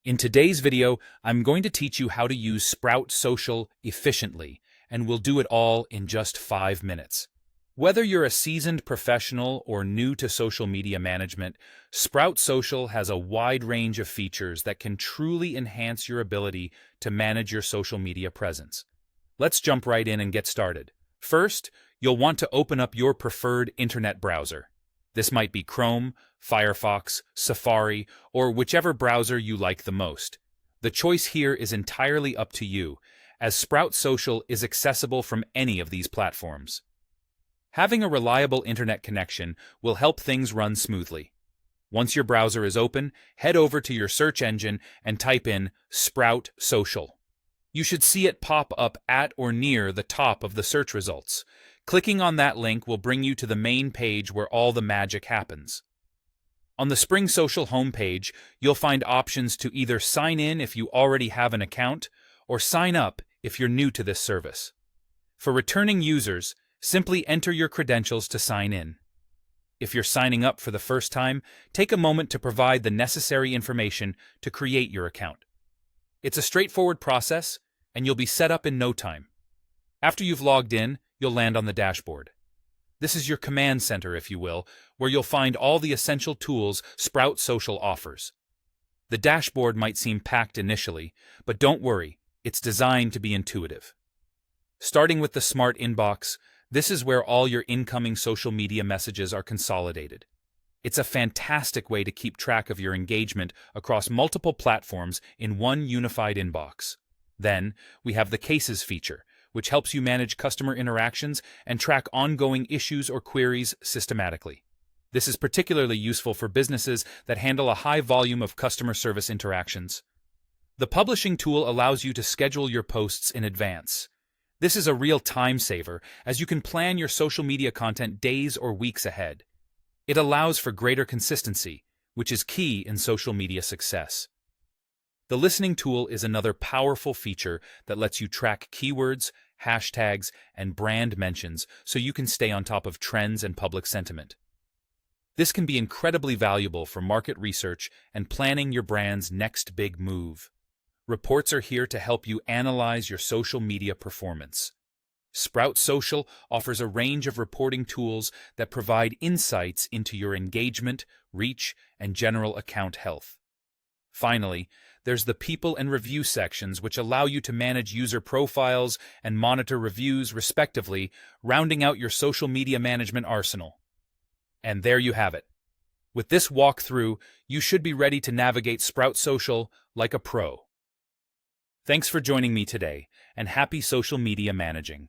In today's video, I'm going to teach you how to use Sprout Social efficiently, and we'll do it all in just 5 minutes. Whether you're a seasoned professional or new to social media management, Sprout Social has a wide range of features that can truly enhance your ability to manage your social media presence. Let's jump right in and get started. First, you'll want to open up your preferred internet browser. This might be Chrome, Firefox, Safari, or whichever browser you like the most. The choice here is entirely up to you, as Sprout Social is accessible from any of these platforms. Having a reliable internet connection will help things run smoothly. Once your browser is open, head over to your search engine and type in Sprout Social. You should see it pop up at or near the top of the search results. Clicking on that link will bring you to the main page where all the magic happens. On the Spring Social homepage, you'll find options to either sign in if you already have an account or sign up if you're new to this service. For returning users, simply enter your credentials to sign in. If you're signing up for the first time, take a moment to provide the necessary information to create your account. It's a straightforward process, and you'll be set up in no time. After you've logged in, you'll land on the dashboard. This is your command center, if you will, where you'll find all the essential tools Sprout Social offers. The dashboard might seem packed initially, but don't worry, it's designed to be intuitive. Starting with the Smart Inbox, this is where all your incoming social media messages are consolidated. It's a fantastic way to keep track of your engagement across multiple platforms in one unified inbox. Then, we have the Cases feature, which helps you manage customer interactions and track ongoing issues or queries systematically. This is particularly useful for businesses that handle a high volume of customer service interactions. The Publishing tool allows you to schedule your posts in advance. This is a real time saver, as you can plan your social media content days or weeks ahead. It allows for greater consistency, which is key in social media success. The Listening tool is another powerful feature that lets you track keywords, hashtags, and brand mentions so you can stay on top of trends and public sentiment. This can be incredibly valuable for market research and planning your brand's next big move. Reports are here to help you analyze your social media performance. Sprout Social offers a range of reporting tools that provide insights into your engagement, reach, and general account health. Finally, there's the People and Review sections, which allow you to manage user profiles and monitor reviews respectively, rounding out your social media management arsenal. And there you have it. With this walkthrough, you should be ready to navigate Sprout Social like a pro. Thanks for joining me today, and happy social media managing.